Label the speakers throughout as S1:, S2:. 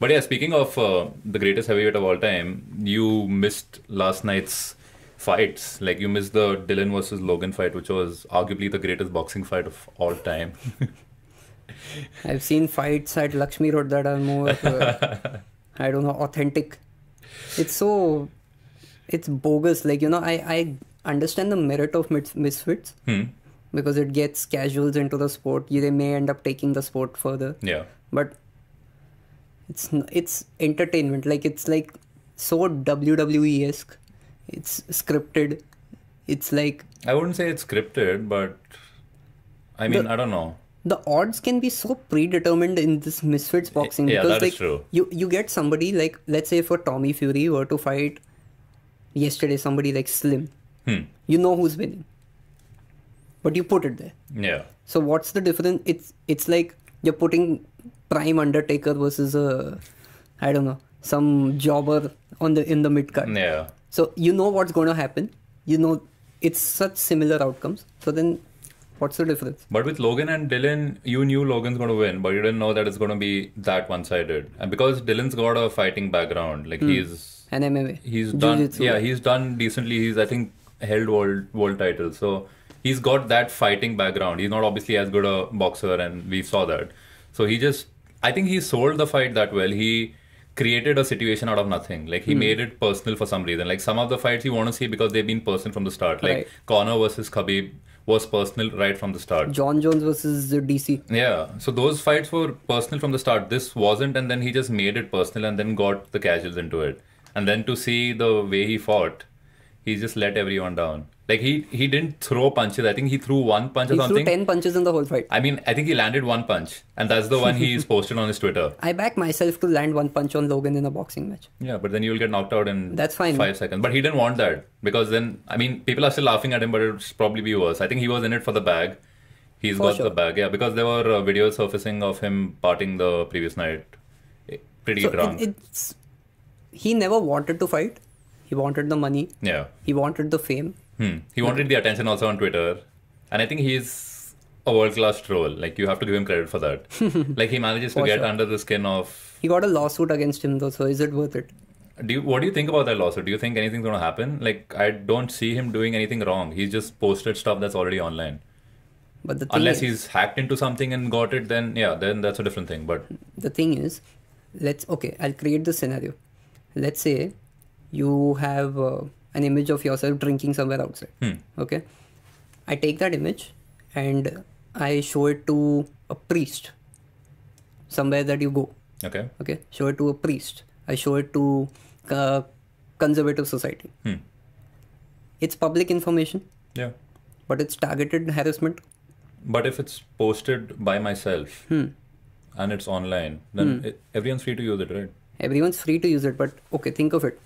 S1: But yeah, speaking of the greatest heavyweight of all time, you missed last night's fights. Like you missed the Dillon versus Logan fight, which was arguably the greatest boxing fight of all time.
S2: I've seen fights at Lakshmi Road that are more, I don't know, authentic. It's bogus. Like, I understand the merit of misfits because it gets casuals into the sport. They may end up taking the sport further.
S1: Yeah.
S2: But it's entertainment. Like, it's like so WWE-esque. It's scripted. It's like...
S1: I wouldn't say it's scripted, but I mean, I don't know.
S2: The odds can be so predetermined in this misfits boxing.
S1: Yeah,
S2: because
S1: that is true.
S2: You get somebody like, let's say for Tommy Fury were to fight yesterday somebody like Slim. You know who's winning. But you put it there.
S1: Yeah.
S2: So what's the difference? It's like you're putting Prime Undertaker versus I don't know, some jobber in the mid card.
S1: Yeah.
S2: So you know what's going to happen. You know it's such similar outcomes. So then what's the difference?
S1: But with Logan and Dillon, you knew Logan's going to win, but you didn't know that it's going to be that one-sided. And because Dillon's got a fighting background, like he's
S2: an MMA.
S1: He's
S2: Jiu-jitsu.
S1: done. Yeah, he's done decently. He's, I think, held world titles. So he's got that fighting background. He's not obviously as good a boxer, and we saw that. So I think he sold the fight that well. He created a situation out of nothing. Like he made it personal for some reason. Like some of the fights you want to see because they've been personal from the start. Like
S2: Right.
S1: Conor versus Khabib was personal right from the start.
S2: John Jones versus DC.
S1: Yeah, so those fights were personal from the start. This wasn't, and then he just made it personal and then got the casuals into it. And then to see the way he fought, he just let everyone down. Like he didn't throw punches. I think he threw one punch or
S2: He
S1: something.
S2: threw 10 punches in the whole fight.
S1: I mean, I think he landed one punch, and that's the one he's posted on his Twitter.
S2: I back myself to land one punch on Logan in a boxing match.
S1: Yeah, but then you'll get knocked out in
S2: That's fine.
S1: 5 seconds. But he didn't want that because then, I mean, people are still laughing at him, but it'll probably be worse. I think he was in it for the bag. He's got the bag, yeah, because there were videos surfacing of him partying the previous night, pretty drunk.
S2: He never wanted to fight. He wanted the money.
S1: Yeah.
S2: He wanted the fame.
S1: He wanted the attention also on Twitter. And I think he's a world-class troll. Like, you have to give him credit for that. Like, he manages to get under the skin of...
S2: He got a lawsuit against him though, so is it worth it?
S1: What do you think about that lawsuit? Do you think anything's going to happen? Like, I don't see him doing anything wrong. He's just posted stuff that's already online.
S2: But the thing
S1: Unless he's hacked into something and got it, then that's a different thing. But
S2: the thing is, I'll create this scenario. Let's say you have an image of yourself drinking somewhere outside. Okay, I take that image and I show it to a priest somewhere that you go. Okay, show it to a priest. I show it to conservative society. It's public information.
S1: Yeah,
S2: but it's targeted harassment.
S1: But if it's posted by myself and it's online, then everyone's free to use it, right?
S2: Everyone's free to use it, but okay, think of it.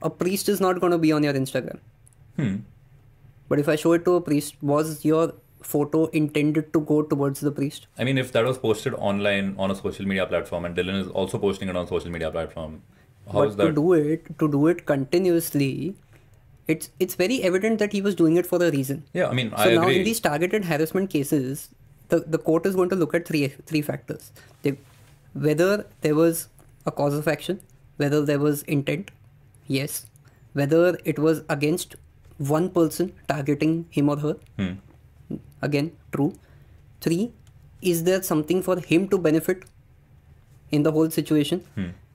S2: A priest is not going to be on your Instagram. But if I show it to a priest, was your photo intended to go towards the priest?
S1: I mean, if that was posted online on a social media platform and Dillon is also posting it on a social media platform, how is that?
S2: To do it continuously, it's very evident that he was doing it for a reason.
S1: Yeah, I mean,
S2: so
S1: I agree.
S2: Now in these targeted harassment cases, the court is going to look at three factors. Whether there was a cause of action, whether there was intent, yes, whether it was against one person targeting him or her, again, true. 3, is there something for him to benefit in the whole situation?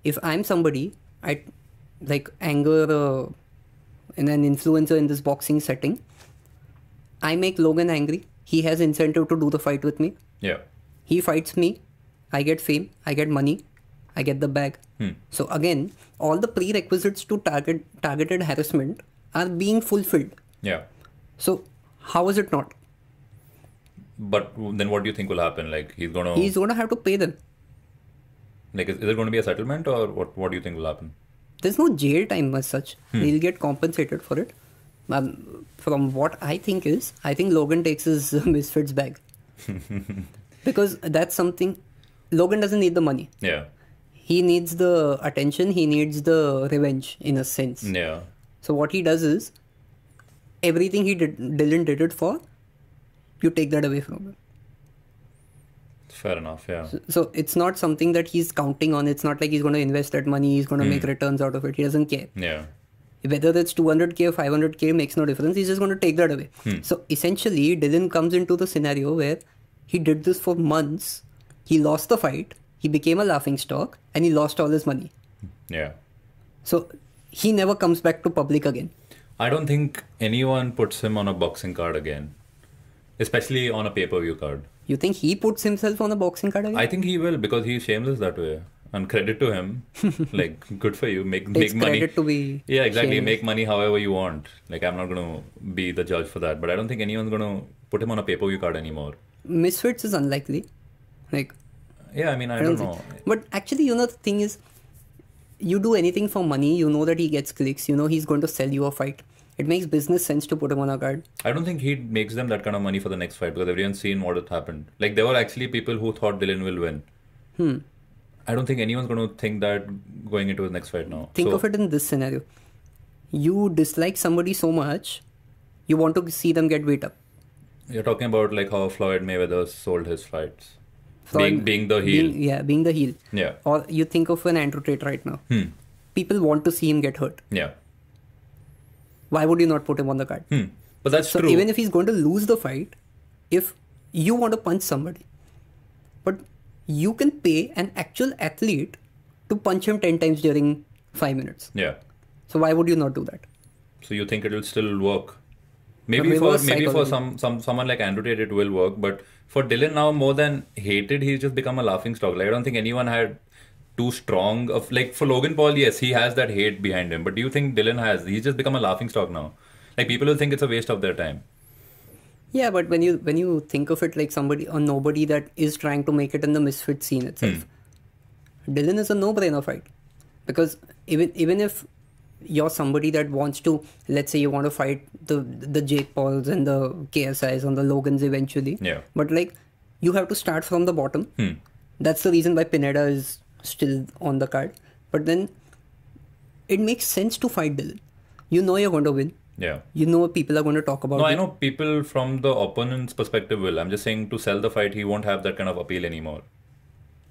S2: If I'm somebody, I like anger in an influencer in this boxing setting, I make Logan angry. He has incentive to do the fight with me.
S1: Yeah.
S2: He fights me. I get fame. I get money. I get the bag. So again, all the prerequisites to targeted harassment are being fulfilled.
S1: Yeah.
S2: So how is it not?
S1: But then what do you think will happen? Like he's going
S2: to have to pay them.
S1: Like is there going to be a settlement or what do you think will happen?
S2: There's no jail time as such. He'll get compensated for it. From what I think Logan takes his misfits bag. Because that's something... Logan doesn't need the money.
S1: Yeah.
S2: He needs the attention. He needs the revenge in a sense.
S1: Yeah.
S2: So what he does is, everything Dillon did it for, you take that away from him.
S1: Fair enough, yeah.
S2: So it's not something that he's counting on. It's not like he's going to invest that money, he's going to make returns out of it. He doesn't care.
S1: Yeah.
S2: Whether it's 200k or 500k makes no difference. He's just going to take that away. So essentially, Dillon comes into the scenario where he did this for months. He lost the fight. He became a laughingstock and he lost all his money.
S1: Yeah.
S2: So he never comes back to public again.
S1: I don't think anyone puts him on a boxing card again, especially on a pay-per-view card.
S2: You think he puts himself on a boxing card again?
S1: I think he will because he's shameless that way. And credit to him. Like, good for you. Make
S2: Takes
S1: money.
S2: credit to be
S1: Yeah, exactly.
S2: shameless.
S1: Make money however you want. Like, I'm not going to be the judge for that. But I don't think anyone's going to put him on a pay-per-view card anymore.
S2: Misfits is unlikely. Like,
S1: Yeah, I mean, I don't know.
S2: think. But actually, the thing is, you do anything for money, you know that he gets clicks, you know he's going to sell you a fight. It makes business sense to put him on a card.
S1: I don't think he makes them that kind of money for the next fight because everyone's seen what had happened. Like, there were actually people who thought Dillon will win. I don't think anyone's going to think that going into his next fight now.
S2: Think of it in this scenario. You dislike somebody so much, you want to see them get beat up.
S1: You're talking about like how Floyd Mayweather sold his fights. Being the heel.
S2: Being the heel.
S1: Yeah.
S2: Or you think of an Andrew Tate right now. People want to see him get hurt.
S1: Yeah.
S2: Why would you not put him on the card?
S1: But that's
S2: So
S1: true.
S2: even if he's going to lose the fight, if you want to punch somebody, but you can pay an actual athlete to punch him 10 times during 5 minutes.
S1: Yeah.
S2: So why would you not do that?
S1: So you think it will still work? Maybe
S2: reverse
S1: for
S2: psychology.
S1: someone like Andrew Tate it will work, but for Dillon now more than hated, he's just become a laughing stock. Like I don't think anyone had too strong of like for Logan Paul, yes, he has that hate behind him. But do you think Dillon has? He's just become a laughing stock now. Like people will think it's a waste of their time.
S2: Yeah, but when you think of it like somebody or nobody that is trying to make it in the misfit scene itself, Dillon is a no-brainer fight. Because even if you're somebody that wants to, let's say you want to fight the Jake Pauls and the KSIs and the Logans eventually.
S1: Yeah.
S2: But like you have to start from the bottom. That's the reason why Pineda is still on the card. But then it makes sense to fight Dillon. You know you're going to win.
S1: Yeah.
S2: You know what people are going to talk about.
S1: No, I know people from the opponent's perspective will. I'm just saying to sell the fight, he won't have that kind of appeal anymore.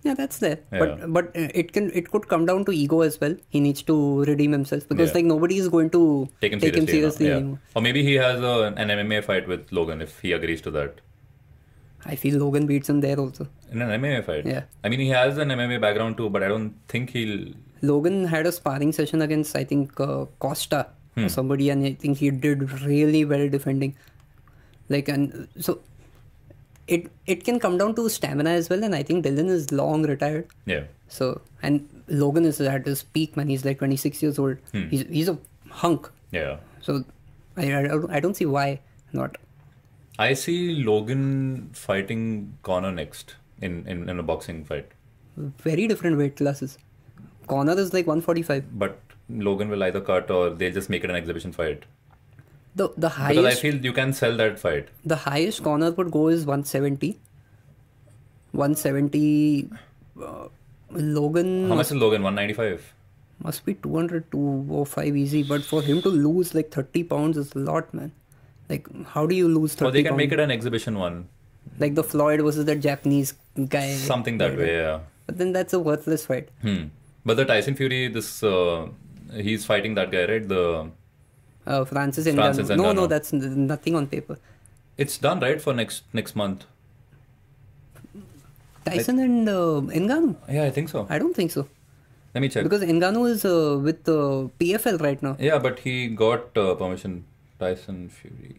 S2: Yeah, that's there.
S1: Yeah.
S2: But it could come down to ego as well. He needs to redeem himself because
S1: Yeah.
S2: like nobody is going to
S1: Take him seriously
S2: anymore.
S1: Yeah. Or maybe he has an MMA fight with Logan if he agrees to that.
S2: I feel Logan beats him there also.
S1: In an MMA fight?
S2: Yeah.
S1: I mean, he has an MMA background too, but I don't think he'll...
S2: Logan had a sparring session against, I think, Costa or somebody, and I think he did really well defending. Like, and so it can come down to stamina as well, and I think Dillon is long retired.
S1: Yeah.
S2: So, and Logan is at his peak, man. He's like 26 years old. He's a hunk.
S1: Yeah.
S2: So, I don't see why not.
S1: I see Logan fighting Conor next in a boxing fight.
S2: Very different weight classes. Conor is like 145.
S1: But Logan will either cut or they'll just make it an exhibition fight.
S2: The
S1: Because I
S2: highest
S1: feel you can sell that fight.
S2: the highest Conor would go is 170. 170. Logan
S1: How much is Logan? 195?
S2: must be 200, 205 easy. But for him to lose like 30 pounds is a lot, man. Like, how do you lose 30
S1: Or they can
S2: pounds?
S1: make it an exhibition one.
S2: Like the Floyd versus that Japanese guy.
S1: Something that way, yeah.
S2: But then that's a worthless fight.
S1: But the Tyson Fury, he's fighting that guy, right? The
S2: Francis
S1: Francis
S2: Ngannou. No,
S1: Ngannou.
S2: that's nothing on paper.
S1: It's done, right, for next month?
S2: Tyson and Ngannou?
S1: Yeah, I think so.
S2: I don't think so.
S1: Let me check.
S2: Because Ngannou is with PFL right now.
S1: Yeah, but he got permission. Tyson Fury.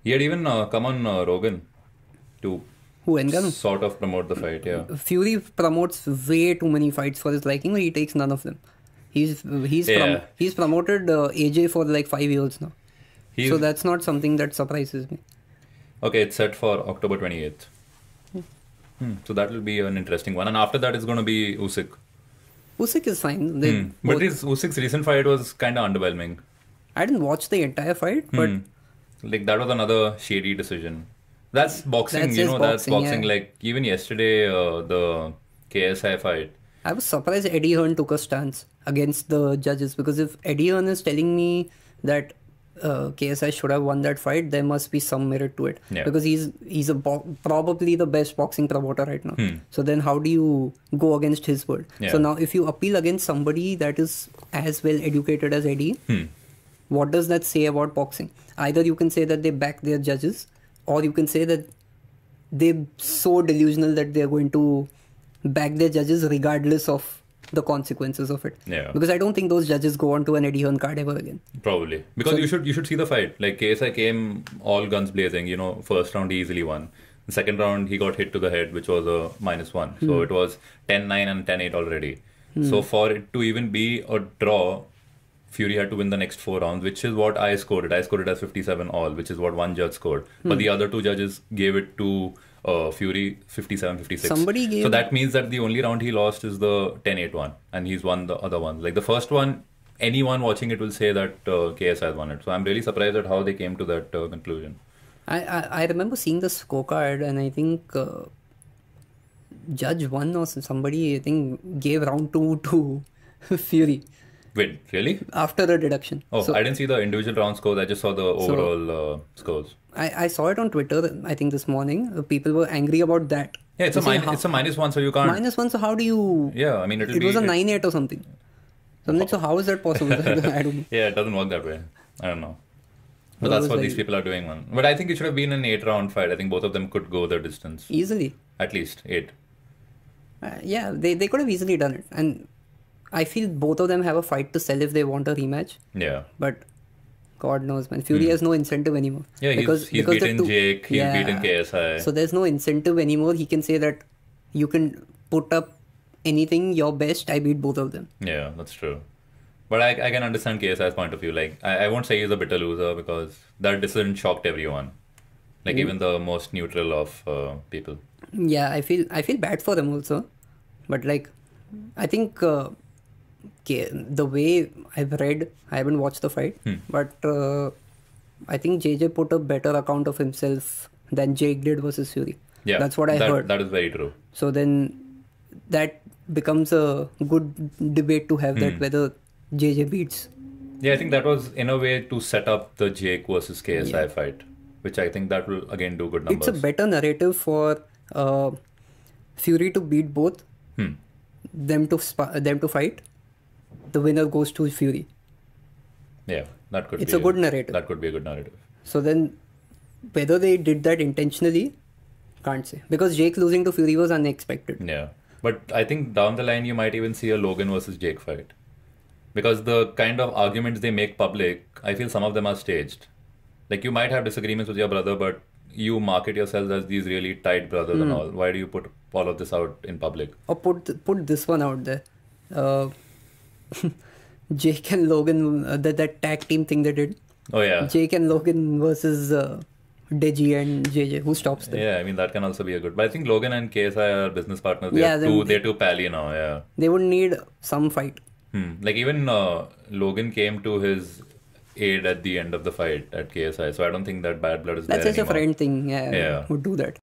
S1: He had even come on Rogan to
S2: Who, Ngannou?
S1: sort of promote the fight, yeah.
S2: Fury promotes way too many fights for his liking, but he takes none of them. He's promoted AJ for like 5 years now. So that's not something that surprises me.
S1: Okay, it's set for October 28th. So that will be an interesting one. And after that, it's going to be Usyk.
S2: Usyk is fine.
S1: But Usyk's recent fight was kind of underwhelming.
S2: I didn't watch the entire fight, but
S1: Like, that was another shady decision. That's boxing,
S2: That's
S1: you
S2: just
S1: know, that's boxing.
S2: yeah.
S1: Like, even yesterday, the KSI fight.
S2: I was surprised Eddie Hearn took a stance against the judges, because if Eddie Hearn is telling me that KSI should have won that fight, there must be some merit to it.
S1: Yeah.
S2: Because he's probably the best boxing promoter right now. So then how do you go against his word?
S1: Yeah.
S2: So now if you appeal against somebody that is as well educated as Eddie, what does that say about boxing? Either you can say that they back their judges, or you can say that they're so delusional that they're going to back their judges regardless of the consequences of it.
S1: Yeah.
S2: Because I don't think those judges go on to an Eddie Hearn card ever again.
S1: Probably. Because you should see the fight. Like KSI came all guns blazing, first round he easily won. The second round he got hit to the head, which was a -1. So it was 10-9 and 10-8 already. So for it to even be a draw, Fury had to win the next 4 rounds, which is what I scored it. I scored it as 57 all, which is what one judge scored. But the other 2 judges gave it to Fury 57-56.
S2: Somebody gave...
S1: So that means that the only round he lost is the 10-8 one, and he's won the other ones. Like the first one, anyone watching it will say that KSI has won it. So I'm really surprised at how they came to that conclusion.
S2: I remember seeing the scorecard, and I think Judge 1 or somebody, I think, gave round 2 to Fury.
S1: Wait, really?
S2: After a deduction.
S1: Oh,
S2: so,
S1: I didn't see the individual round scores. I just saw the overall scores.
S2: I saw it on Twitter, I think this morning. People were angry about that.
S1: Yeah, it's a -1, so you can't...
S2: -1, so how do you...
S1: Yeah, I mean,
S2: it was a 9-8 or something. So I'm like, so how is that possible? I don't know.
S1: Yeah, it doesn't work that way. I don't know. But that's what these people are doing, man. But I think it should have been an 8-round fight. I think both of them could go the distance.
S2: Easily.
S1: At least 8.
S2: Yeah, they could have easily done it. And I feel both of them have a fight to sell if they want a rematch.
S1: Yeah.
S2: But God knows, man. Fury has no incentive anymore.
S1: Yeah, he's beaten Jake, he's beaten KSI.
S2: So there's no incentive anymore. He can say that you can put up anything, your best, I beat both of them.
S1: Yeah, that's true. But I can understand KSI's point of view. Like, I won't say he's a bitter loser because that decision shocked everyone. Like, even the most neutral of people.
S2: Yeah, I feel bad for them also. But, like, I think the way I've read, I haven't watched the fight, but I think JJ put a better account of himself than Jake did versus Fury.
S1: Yeah,
S2: that's what I heard.
S1: That is very true.
S2: So then that becomes a good debate to have, that whether JJ beats.
S1: Yeah, I think that was in a way to set up the Jake versus KSI fight, which I think that will again do good numbers.
S2: It's a better narrative for Fury to beat both, them to fight. The winner goes to Fury.
S1: Yeah, that could
S2: be a good narrative.
S1: That could be a good narrative.
S2: So then, whether they did that intentionally, can't say. Because Jake losing to Fury was unexpected.
S1: Yeah. But I think down the line, you might even see a Logan versus Jake fight. Because the kind of arguments they make public, I feel some of them are staged. Like, you might have disagreements with your brother, but you market yourselves as these really tight brothers and all. Why do you put all of this out in public?
S2: Or put this one out there. Jake and Logan, that tag team thing they did.
S1: Oh, yeah.
S2: Jake and Logan versus Deji and JJ. Who stops them?
S1: Yeah, I mean, that can also be a good... But I think Logan and KSI are business partners. They're too pally now, yeah.
S2: They would need some fight.
S1: Like, even Logan came to his aid at the end of the fight at KSI. So I don't think that bad blood is there
S2: anymore. That's just a friend thing.
S1: Yeah.
S2: Would do that.